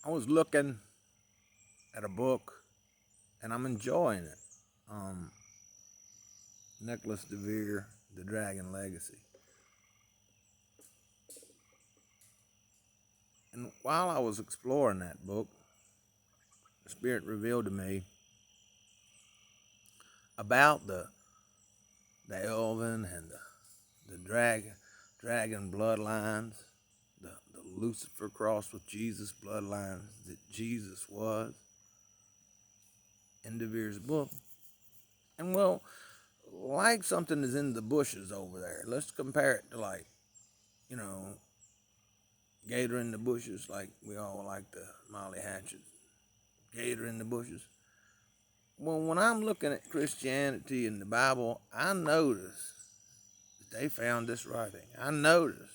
I was looking at a book and I'm enjoying it. Um, Nicholas DeVere, The Dragon Legacy. And while I was exploring that book, the Spirit revealed to me about the Elven and the dragon bloodlines, the Lucifer cross with Jesus bloodlines that Jesus was in DeVere's book. And well, like something is in the bushes over there. Let's compare it to like, you know, gator in the bushes, like we all like the Molly Hatchets. Gator in the bushes. Well, when I'm looking at Christianity and the Bible, I notice that they found this writing. I notice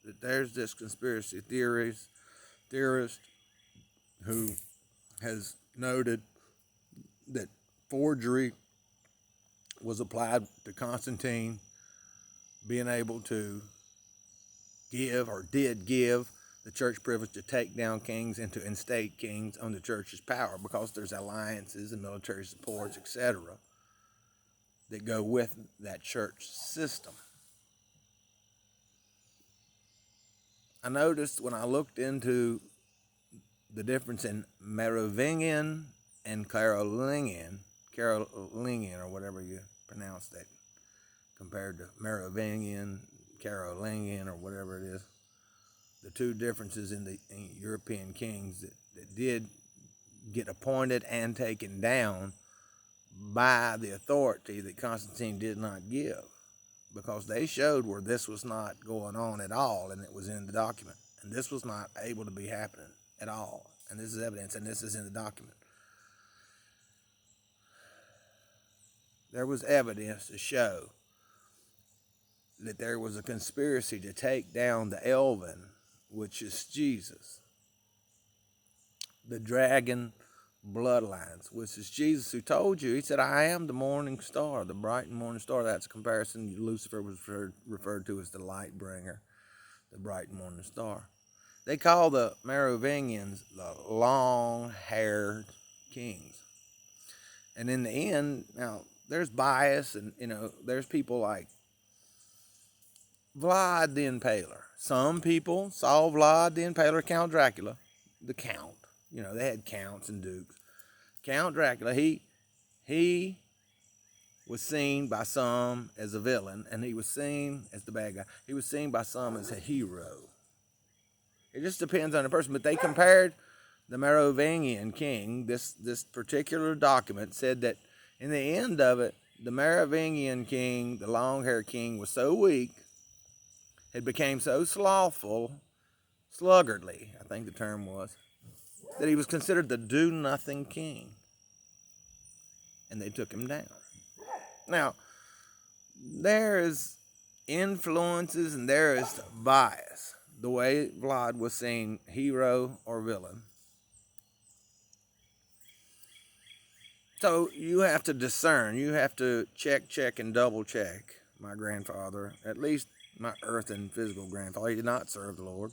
that there's this conspiracy theorist who has noted that forgery was applied to Constantine being able to give or did give the church privilege to take down kings and to instate kings on the church's power because there's alliances and military supports, etc., that go with that church system. I noticed when I looked into the difference in Merovingian and Carolingian, or whatever you pronounce that, compared to Merovingian, Carolingian, or whatever it is, the two differences in European kings that did get appointed and taken down by the authority that Constantine did not give, because they showed where this was not going on at all, and it was in the document, and this was not able to be happening at all, and this is evidence, and this is in the document. There was evidence to show that there was a conspiracy to take down the Elven, which is Jesus, the dragon bloodlines, which is Jesus who told you, he said, I am the morning star, the bright and morning star. That's a comparison. Lucifer was referred to as the light bringer, the bright and morning star. They call the Merovingians the long-haired kings. And in the end, now, there's bias, and, there's people like Vlad the Impaler. Some people saw Vlad the Impaler, Count Dracula, the Count. They had counts and dukes. Count Dracula, he was seen by some as a villain, and he was seen as the bad guy. He was seen by some as a hero. It just depends on the person. But they compared the Merovingian king. This particular document said that in the end of it, the Merovingian king, the long-haired king, was so weak, had became so slothful, sluggardly, I think the term was, that he was considered the do-nothing king. And they took him down. Now, there is influences and there is bias. The way Vlad was seen, hero or villain. So you have to discern. You have to check, and double check. My grandfather, at least my earth and physical grandfather, he did not serve the Lord.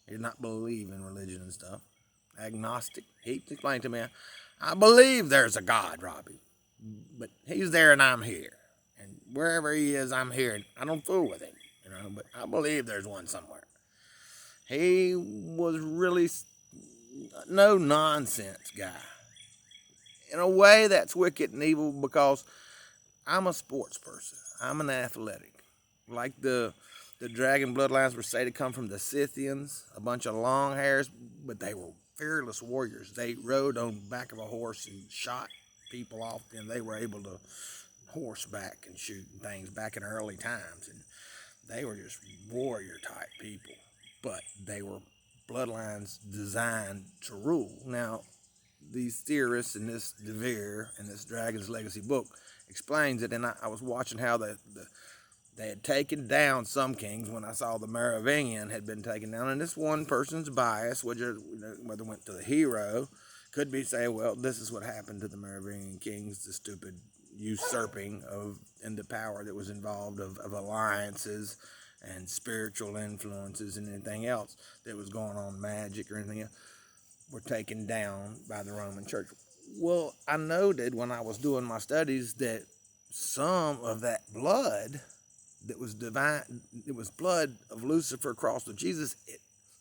He did not believe in religion and stuff. Agnostic. He explained to me, I believe there's a God, Robbie, but he's there and I'm here. And wherever he is, I'm here. And I don't fool with him, but I believe there's one somewhere. He was really no nonsense guy. In a way, that's wicked and evil because I'm a sports person. I'm an athletic. Like the dragon bloodlines were said to come from the Scythians, a bunch of long hairs, but they were fearless warriors. They rode on the back of a horse and shot people off, and they were able to horseback and shoot things back in early times. And they were just warrior type people, but they were bloodlines designed to rule. Now, these theorists in this DeVere and this Dragon's Legacy book explains it, and I was watching how they had taken down some kings when I saw the Merovingian had been taken down, and this one person's bias, whether it went to the hero, could be saying, well, this is what happened to the Merovingian kings, the stupid usurping of and the power that was involved of alliances and spiritual influences and anything else that was going on, magic or anything else. were taken down by the Roman Church. Well, I noted when I was doing my studies that some of that blood that was divine, it was blood of Lucifer crossed with Jesus.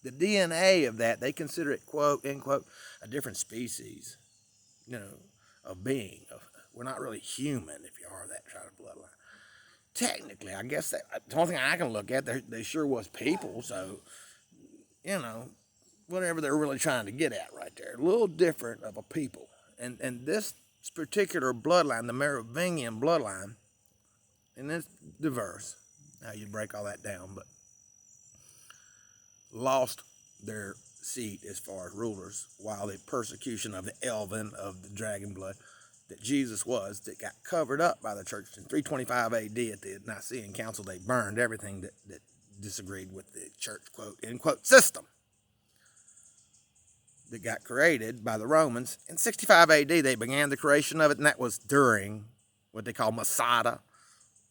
The DNA of that, they consider it, quote, end quote, a different species, of being. We're not really human if you are that kind of bloodline. Technically, I guess the only thing I can look at, they sure was people, so, whatever they're really trying to get at right there. A little different of a people. And this particular bloodline, the Merovingian bloodline, and it's diverse, how you break all that down, but lost their seat as far as rulers, while the persecution of the Elven, of the dragon blood, that Jesus was, that got covered up by the church in 325 AD at the Nicene Council. They burned everything that disagreed with the church, quote, end quote, system that got created by the Romans. In 65 AD, they began the creation of it, and that was during what they call Masada,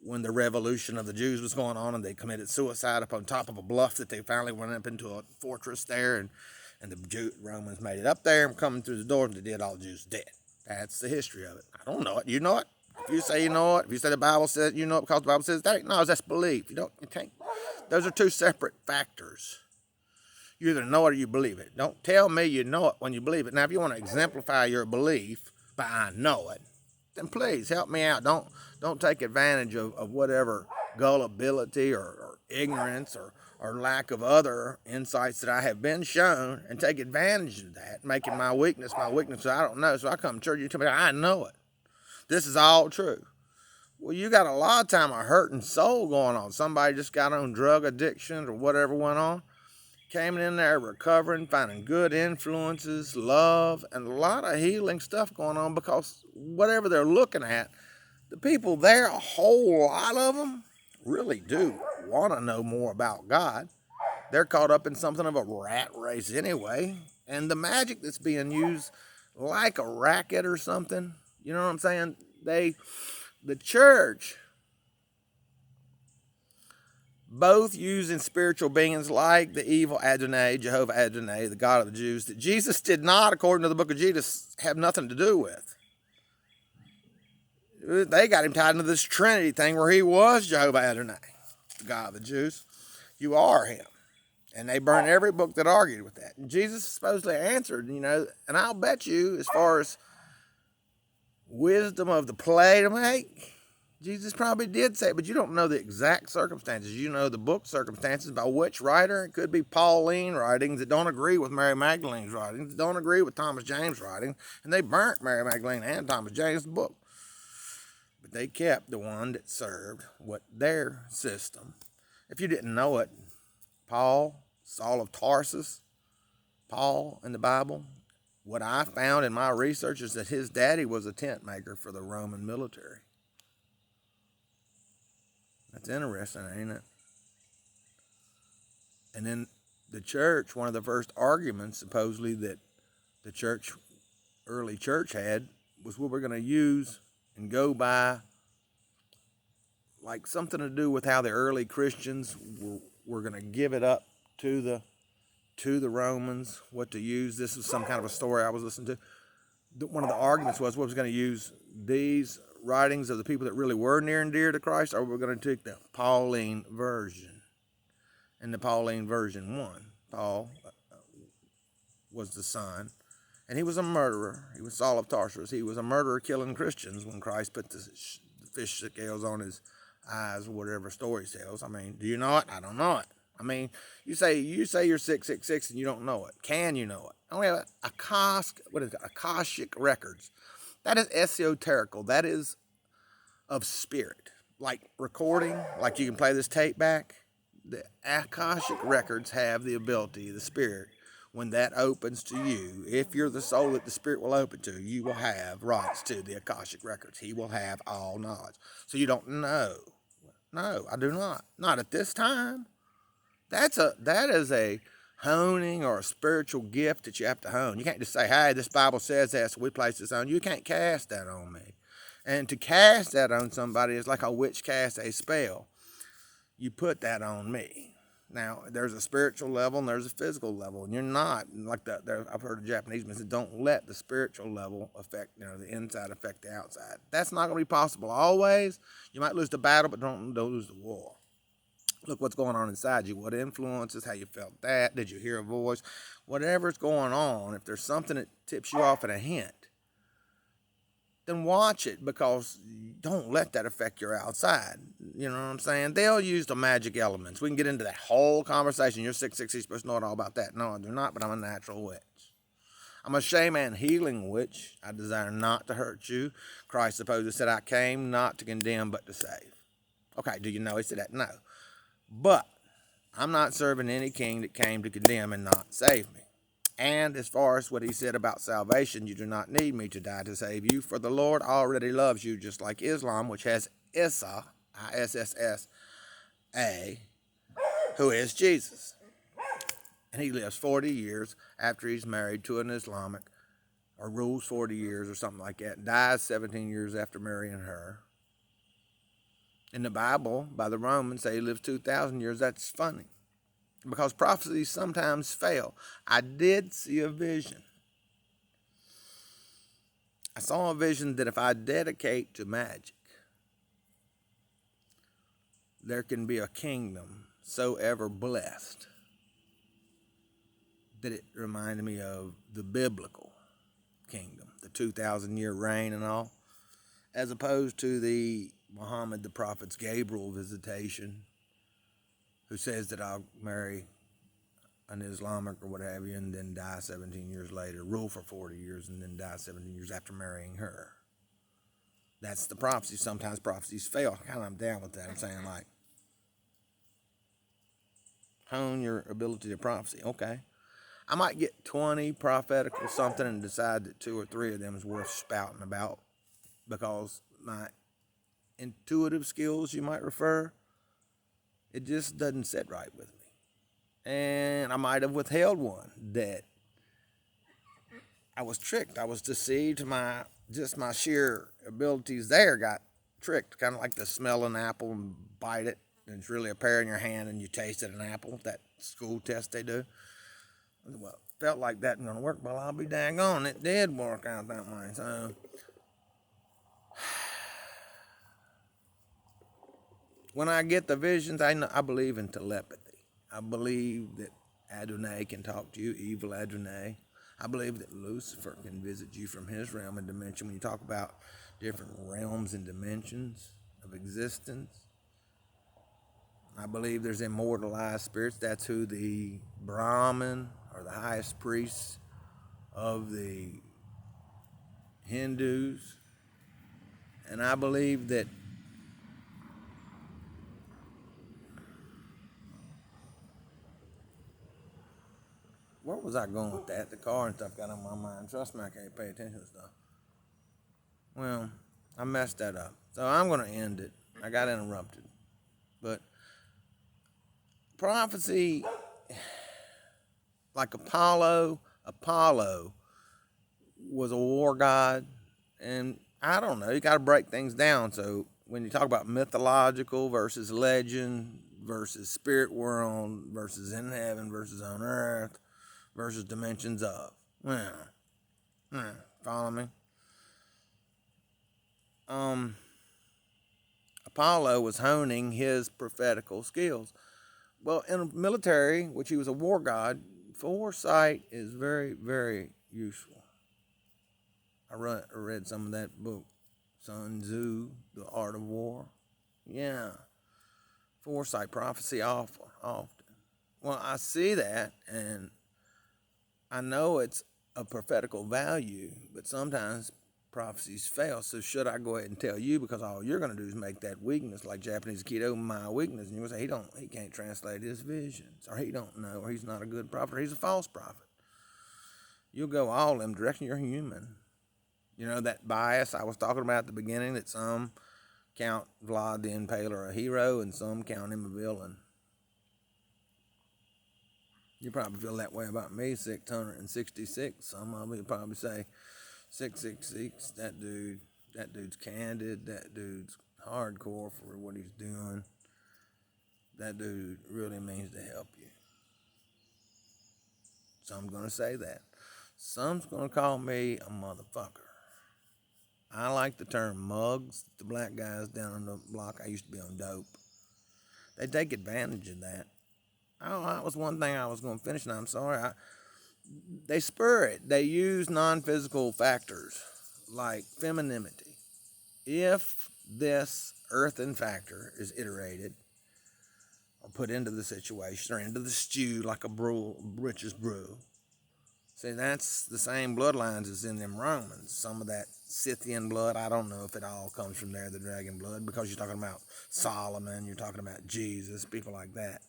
when the revolution of the Jews was going on, and they committed suicide up on top of a bluff that they finally went up into a fortress there, and the Romans made it up there and coming through the door, and they did all the Jews dead. That's the history of it. I don't know it. You know it. If you say you know it, if you say the Bible says you know it because the Bible says that, no, that's belief. You can't. Those are two separate factors. You either know it or you believe it. Don't tell me you know it when you believe it. Now, if you want to exemplify your belief by I know it, then please help me out. Don't take advantage of whatever gullibility or ignorance or lack of other insights that I have been shown, and take advantage of that, making my weakness so I don't know. So I come to church, you tell me I know it. This is all true. Well, you got a lot of time a hurting soul going on. Somebody just got on drug addiction or whatever went on. Came in there recovering, finding good influences, love, and a lot of healing stuff going on, because whatever they're looking at, the people there, a whole lot of them, really do want to know more about God. They're caught up in something of a rat race anyway, and the magic that's being used like a racket or something, you know what I'm saying? The church, both using spiritual beings like the evil Adonai, Jehovah Adonai, the God of the Jews, that Jesus did not, according to the book of Jesus, have nothing to do with. They got him tied into this Trinity thing where he was Jehovah Adonai, the God of the Jews. You are him. And they burned every book that argued with that. And Jesus supposedly answered, and I'll bet you, as far as wisdom of the play to make, Jesus probably did say it, but you don't know the exact circumstances. You know the book circumstances by which writer. It could be Pauline writings that don't agree with Mary Magdalene's writings, that don't agree with Thomas James' writings, and they burnt Mary Magdalene and Thomas James' book. But they kept the one that served what their system. If you didn't know it, Paul, Saul of Tarsus, Paul in the Bible, what I found in my research is that his daddy was a tent maker for the Roman military. That's interesting, ain't it? And then the church, one of the first arguments supposedly that the early church had, was what we're going to use and go by, like something to do with how the early Christians were going to give it up to the Romans, what to use. This is some kind of a story I was listening to. One of the arguments was what was going to use these writings of the people that really were near and dear to Christ, or we're going to take the Pauline version. And the Pauline version won. Paul was the son, and he was a murderer. He was Saul of Tarsus. He was a murderer killing Christians when Christ put the fish scales on his eyes, or whatever story tells. I mean, do you know it? I don't know it. I mean, you say you're 666 and you don't know it. Can you know it? Only Akashic records. That is esoterical. That is of spirit. Like recording, like you can play this tape back. The Akashic records have the ability, the spirit, when that opens to you, if you're the soul that the spirit will open to, you will have rights to the Akashic records. He will have all knowledge. So you don't know. No, I do not. Not at this time. That is a honing or a spiritual gift that you have to hone. You can't just say, hey, this Bible says that, so we place this on. You can't cast that on me. And to cast that on somebody is like a witch cast a spell. You put that on me. Now, there's a spiritual level and there's a physical level, and you're not like that. I've heard of Japanese men say, "Don't let the spiritual level affect, the inside affect the outside." That's not going to be possible always. You might lose the battle, but don't lose the war. Look what's going on inside you. What influences how you felt that? Did you hear a voice? Whatever's going on, if there's something that tips you off at a hint, then watch it, because don't let that affect your outside. You know what I'm saying? They'll use the magic elements. We can get into that whole conversation. You're 666, supposed to know all about that. No, I do not, but I'm a natural witch. I'm a shaman healing witch. I desire not to hurt you. Christ supposedly said, I came not to condemn, but to save. Okay, do you know he said that? No. But I'm not serving any king that came to condemn and not save me. And as far as what he said about salvation, you do not need me to die to save you, for the Lord already loves you, just like Islam, which has Issa, Issa, who is Jesus. And he lives 40 years after he's married to an Islamic, or rules 40 years or something like that, and dies 17 years after marrying her. In the Bible, by the Romans, say he lives 2,000 years. That's funny, because prophecies sometimes fail. I did see a vision. I saw a vision that if I dedicate to magic, there can be a kingdom so ever blessed that it reminded me of the biblical kingdom, the 2,000-year reign and all, as opposed to the Muhammad the prophet's Gabriel visitation, who says that I'll marry an Islamic or what have you, and then die 17 years later, rule for 40 years, and then die 17 years after marrying her. That's the prophecy. Sometimes prophecies fail. I'm down with that. I'm saying, like, hone your ability to prophecy. Okay. I might get 20 prophetical something and decide that 2 or 3 of them is worth spouting about, because my intuitive skills, you might refer, it just doesn't sit right with me. And I might have withheld one that I was tricked. I was deceived. My sheer abilities there got tricked. Kind of like the smell an apple and bite it, and it's really a pear in your hand, and you tasted an apple. That school test they do. Well, felt like that wasn't gonna work. Well, I'll be dang on, it did work out that way. So when I get the visions, I believe in telepathy. I believe that Adonai can talk to you, evil Adonai. I believe that Lucifer can visit you from his realm and dimension. When you talk about different realms and dimensions of existence, I believe there's immortalized spirits. That's who the Brahmin, or the highest priests of the Hindus. And I believe that where was I going with that? The car and stuff got on my mind. Trust me, I can't pay attention to stuff. Well, I messed that up. So I'm going to end it. I got interrupted. But prophecy, like Apollo was a war god. And I don't know, you got to break things down. So when you talk about mythological versus legend versus spirit world versus in heaven versus on earth versus dimensions of, follow me? Apollo was honing his prophetical skills. Well, in the military, which he was a war god, foresight is very, very useful. I read some of that book, Sun Tzu, The Art of War. Yeah, foresight, prophecy, often. Well, I see that, and I know it's a prophetical value, but sometimes prophecies fail. So should I go ahead and tell you, because all you're going to do is make that weakness, like Japanese Aikido, my weakness, and you're going to say he can't translate his visions, or he don't know, or he's not a good prophet, or he's a false prophet. You'll go all them directions. You're human. You know, that bias I was talking about at the beginning, that some count Vlad the Impaler a hero and some count him a villain. You probably feel that way about me, 666. Some of you probably say 666, that dude's candid, that dude's hardcore for what he's doing. that dude really means to help you. So I'm going to say that. Some's going to call me a motherfucker. I like the term mugs. The black guys down on the block, I used to be on dope. They take advantage of that. Oh, that was one thing I was going to finish, and I'm sorry. They spur it. They use non-physical factors like femininity. If this earthen factor is iterated or put into the situation or into the stew like a britches brew, see, that's the same bloodlines as in them Romans. Some of that Scythian blood, I don't know if it all comes from there, the dragon blood, because you're talking about Solomon, you're talking about Jesus, people like that.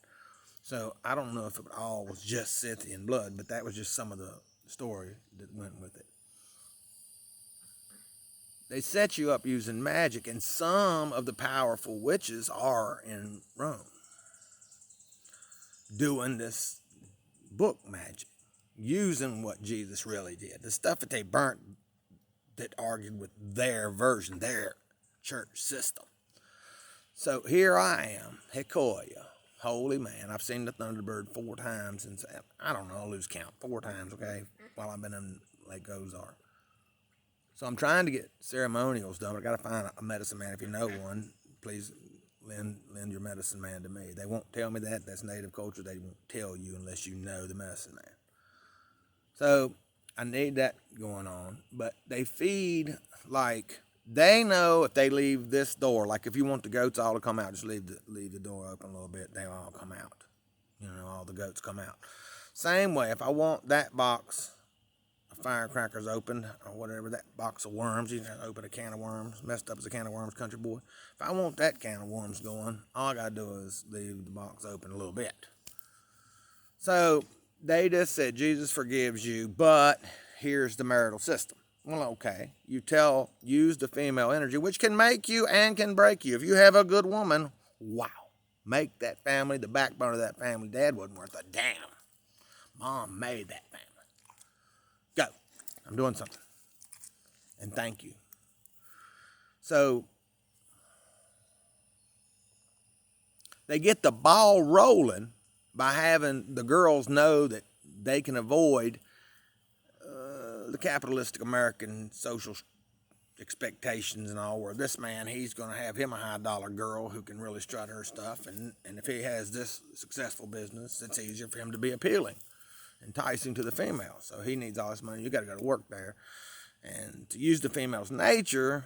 So I don't know if it all was just Scythian blood, but that was just some of the story that went with it. They set you up using magic, and some of the powerful witches are in Rome doing this book magic, using what Jesus really did, the stuff that they burnt that argued with their version, their church system. So here I am, Hekoya, holy man. I've seen the Thunderbird 4 times since, I don't know, I'll lose count, 4 times, okay, while I've been in Lake Ozark. So I'm trying to get ceremonials done. I got to find a medicine man. If you know one, please lend your medicine man to me. They won't tell me that. That's native culture. They won't tell you unless you know the medicine man. So I need that going on. But they feed, like, they know if they leave this door, like if you want the goats all to come out, just leave the door open a little bit. They all come out. You know, all the goats come out. Same way, if I want that box firecrackers open or whatever, that box of worms, you can open a can of worms, messed up as a can of worms, country boy. If I want that can of worms going, all I gotta do is leave the box open a little bit. So they just said Jesus forgives you, but here's the marital system. Well, okay, use the female energy, which can make you and can break you. If you have a good woman, wow, make that family the backbone of that family. Dad wasn't worth a damn. Mom made that family. Go. I'm doing something. And thank you. So they get the ball rolling by having the girls know that they can avoid the capitalistic American social expectations and all, where this man, he's going to have him a high dollar girl who can really strut her stuff. And if he has this successful business, it's easier for him to be appealing, enticing to the female. So he needs all this money. You got to go to work there. And to use the female's nature,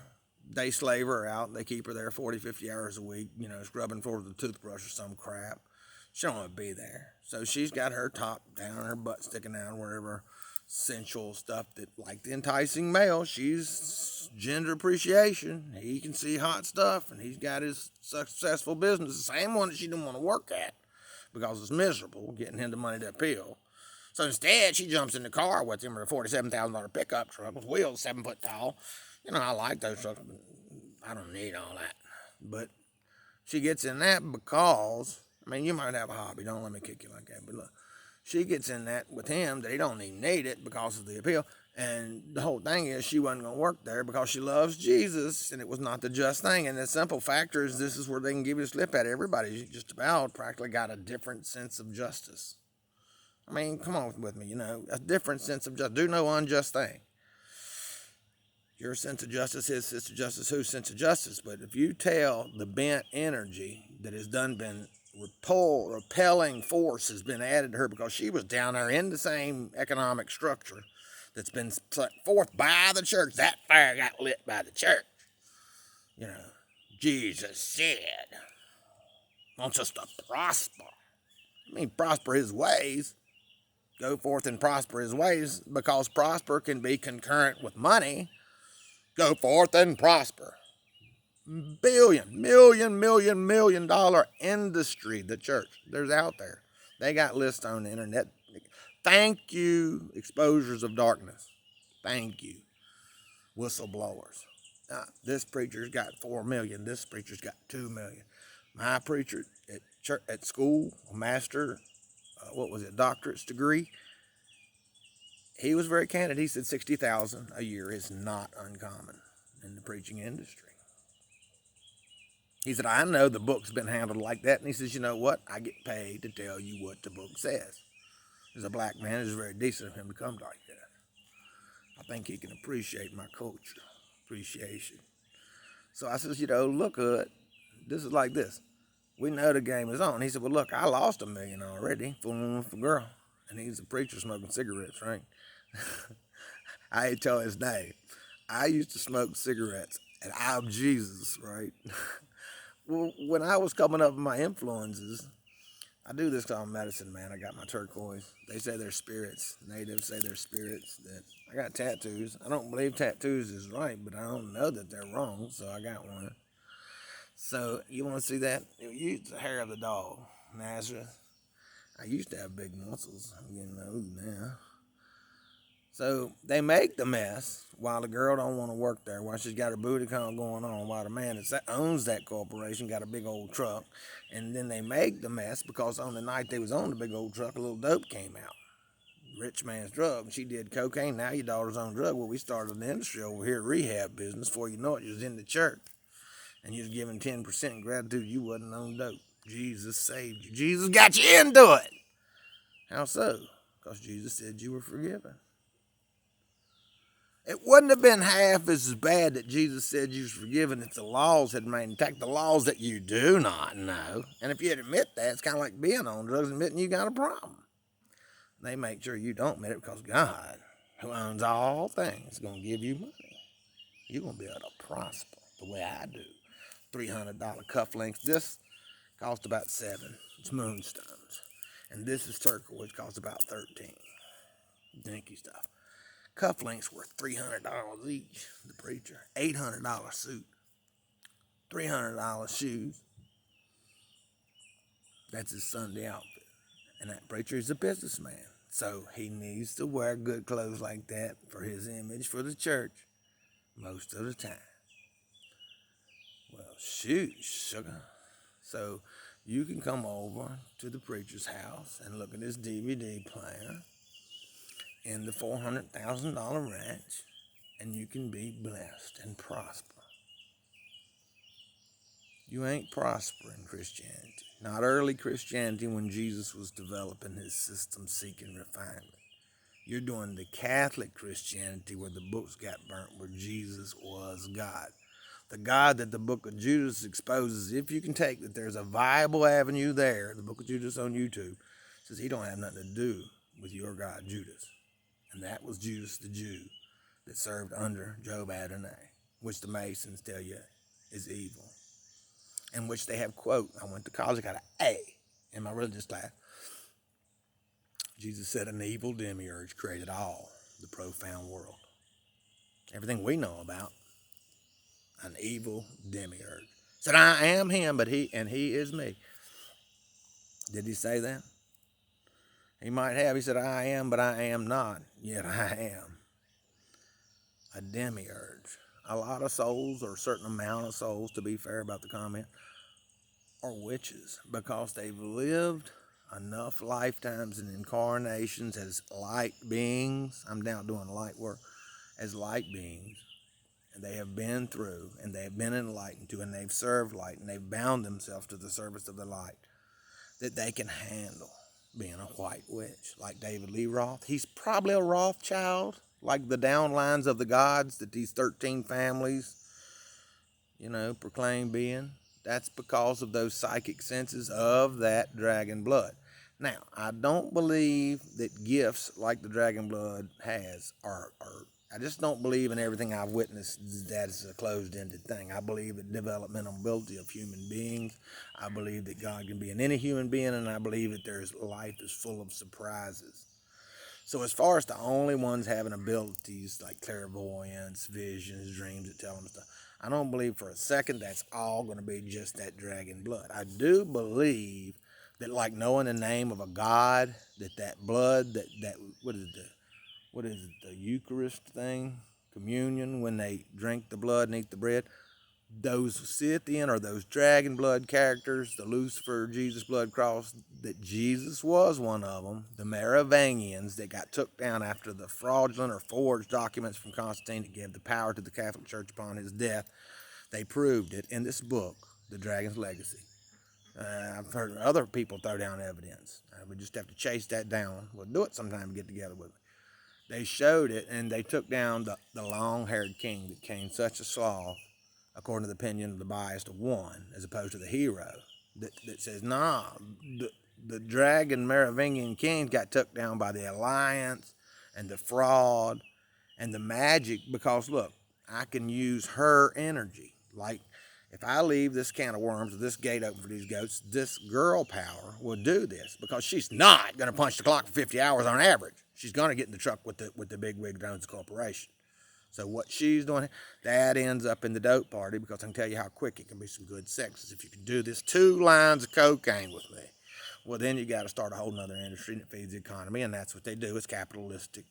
they slave her out. They keep her there 40, 50 hours a week, you know, scrubbing for the toothbrush or some crap. She don't want to be there. So she's got her top down, her butt sticking out, wherever sensual stuff that, like the enticing male, she's gender appreciation. He can see hot stuff, and he's got his successful business, the same one that she didn't want to work at because it's miserable getting him the money to appeal. So instead, she jumps in the car with him, or a $47,000 pickup truck with wheels 7 foot tall. You know, I like those trucks, but I don't need all that. But she gets in that because, I mean, you might have a hobby. Don't let me kick you like that. But look, she gets in that with him that he don't even need it because of the appeal. And the whole thing is she wasn't going to work there because she loves Jesus, and it was not the just thing. And the simple factor is this is where they can give you a slip at. Everybody just about practically got a different sense of justice. I mean, come on with me, you know, a different sense of justice. Do no unjust thing. Your sense of justice, his sense of justice, whose sense of justice. But if you tell the bent energy that has been repelling force has been added to her because she was down there in the same economic structure that's been set forth by the church. That fire got lit by the church. You know, Jesus said, wants us to prosper. I mean, prosper his ways. Go forth and prosper his ways, because prosper can be concurrent with money. Go forth and prosper. $1 billion industry, the church. There's out there. They got lists on the internet. Thank you, exposures of darkness. Thank you, whistleblowers. This preacher's got 4 million. This preacher's got 2 million. My preacher at church, at school, a master, doctorate's degree. He was very candid. He said 60,000 a year is not uncommon in the preaching industry. He said, I know the book's been handled like that. And he says, you know what? I get paid to tell you what the book says. As a black man, it's very decent of him to come like that. I think he can appreciate my culture, appreciation. So I says, look, this is like this. We know the game is on. He said, well, look, I lost $1 million already fooling with a girl. And he's a preacher smoking cigarettes, right? I ain't tell his name. I used to smoke cigarettes, and I'm Jesus, right? Well, when I was coming up with my influences, I do this called medicine, man. I got my turquoise. They say they're spirits. Natives say they're spirits. That I got tattoos. I don't believe tattoos is right, but I don't know that they're wrong, so I got one. So you want to see that? Use the hair of the dog, Nazareth. I used to have big muscles. I'm getting old now. So they make the mess while the girl don't want to work there, while she's got her booty call going on, while the man that owns that corporation got a big old truck. And then they make the mess because on the night they was on the big old truck, a little dope came out. Rich man's drug. And she did cocaine. Now your daughter's on drug. Well, we started an industry over here, rehab business. Before you know it, you was in the church. And you was giving 10% gratitude. You wasn't on dope. Jesus saved you. Jesus got you into it. How so? Because Jesus said you were forgiven. It wouldn't have been half as bad that Jesus said you was forgiven if the laws had remained intact. The laws that you do not know. And if you admit that, it's kind of like being on drugs, admitting you got a problem. They make sure you don't admit it because God, who owns all things, is going to give you money. You're going to be able to prosper the way I do. $300 cufflinks. This cost about $7. It's moonstones. And this is turquoise, costs about $13. Dinky stuff. Cufflinks were $300 each. The preacher, $800 suit, $300 shoes. That's his Sunday outfit. And that preacher is a businessman, so he needs to wear good clothes like that for his image for the church most of the time. Well, shoot, sugar. So you can come over to the preacher's house and look at his DVD player in the $400,000 ranch, and you can be blessed and prosper. You ain't prospering Christianity. Not early Christianity when Jesus was developing his system seeking refinement. You're doing the Catholic Christianity where the books got burnt, where Jesus was God. The God that the book of Judas exposes, if you can take that there's a viable avenue there, the book of Judas on YouTube, says he don't have nothing to do with your God Judas. And that was Judas the Jew that served under Job Adonai, which the Masons tell you is evil. In which they have, quote, I went to college, I got an A in my religious class. Jesus said an evil demiurge created all the profound world. Everything we know about, an evil demiurge. Said, I am him, but he is me. Did he say that? He might have. He said, I am, but I am not, yet I am. A demiurge. A lot of souls, or a certain amount of souls, to be fair about the comment, are witches because they've lived enough lifetimes and incarnations as light beings. I'm now doing light work as light beings. And they have been through, and they have been enlightened to, and they've served light, and they've bound themselves to the service of the light, that they can handle being a white witch, like David Lee Roth. He's probably a Rothschild, like the downlines of the gods that these 13 families, proclaim being. That's because of those psychic senses of that dragon blood. Now, I don't believe that gifts like the dragon blood has are I just don't believe in everything I've witnessed that is a closed-ended thing. I believe in developmental ability of human beings. I believe that God can be in any human being, and I believe that life is full of surprises. So as far as the only ones having abilities like clairvoyance, visions, dreams that tell them stuff, I don't believe for a second that's all going to be just that dragon blood. I do believe that, like knowing the name of a God, that blood, what is it, the Eucharist thing, communion, when they drink the blood and eat the bread, those Scythian or those dragon blood characters, the Lucifer, Jesus blood cross, that Jesus was one of them, the Merovingians that got took down after the fraudulent or forged documents from Constantine that gave the power to the Catholic Church upon his death. They proved it in this book, the dragon's legacy. I've heard other people throw down evidence. We just have to chase that down. We'll do it sometime to get together with me. They showed it, and they took down the long-haired king that came such a sloth, according to the opinion of the biased of one, as opposed to the hero that says, nah, the dragon Merovingian king got took down by the alliance and the fraud and the magic, because, look, I can use her energy. Like, if I leave this can of worms or this gate open for these goats, this girl power will do this, because she's not going to punch the clock for 50 hours on average. She's going to get in the truck with the big wig that owns the corporation. So what she's doing, that ends up in the dope party, because I can tell you how quick it can be some good sex. If you can do this 2 lines of cocaine with me, well, then you got to start a whole nother industry that feeds the economy, and that's what they do. It's capitalistic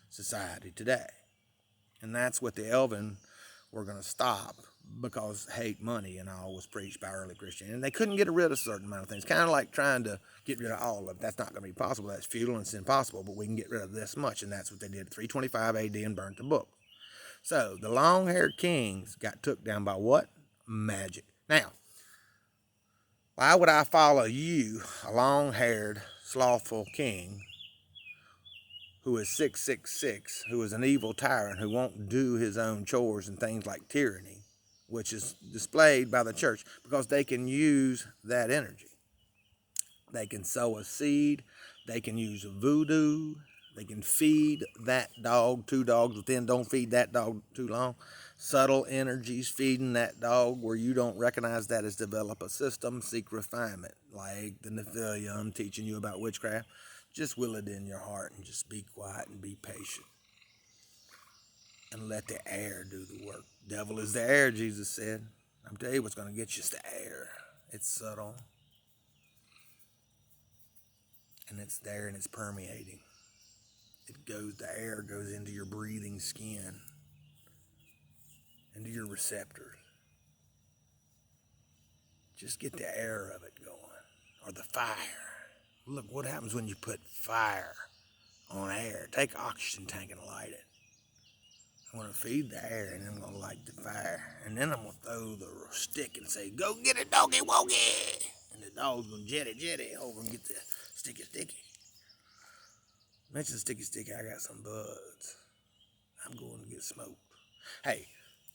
society today. And that's what the Elven were going to stop, because hate money and all was preached by early Christianity. And they couldn't get rid of a certain amount of things. Kind of like trying to get rid of all of it. That's not going to be possible. That's futile and it's impossible, but we can get rid of this much. And that's what they did at 325 AD and burnt the book. So the long-haired kings got took down by what? Magic. Now, why would I follow you, a long-haired, slothful king, who is 666, who is an evil tyrant, who won't do his own chores and things like tyranny, which is displayed by the church, because they can use that energy. They can sow a seed. They can use voodoo. They can feed that dog, 2 dogs within. Don't feed that dog too long. Subtle energies feeding that dog where you don't recognize that as develop a system, seek refinement, like the Nephilim teaching you about witchcraft. Just will it in your heart and just be quiet and be patient. And let the air do the work. Devil is the air, Jesus said. I'm telling you what's going to get you is the air. It's subtle. And it's there and it's permeating. The air goes into your breathing skin, into your receptors. Just get the air of it going, or the fire. Look what happens when you put fire on air. Take an oxygen tank and light it. I'm going to feed the air, and then I'm going to light the fire. And then I'm going to throw the stick and say, go get it, doggy woggy. And the dog's going to jetty over and get the sticky. Mention sticky, I got some buds. I'm going to get smoked. Hey,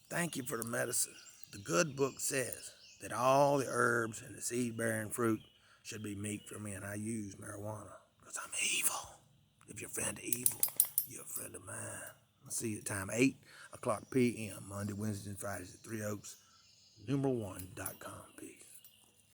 thank you for the medicine. The good book says that all the herbs and the seed-bearing fruit should be meat for me, and I use marijuana because I'm evil. If you're a friend of evil, you're a friend of mine. I'll see you at time 8 o'clock p.m. Monday, Wednesdays, and Fridays at 3 Oaks, numeral1.com. Peace.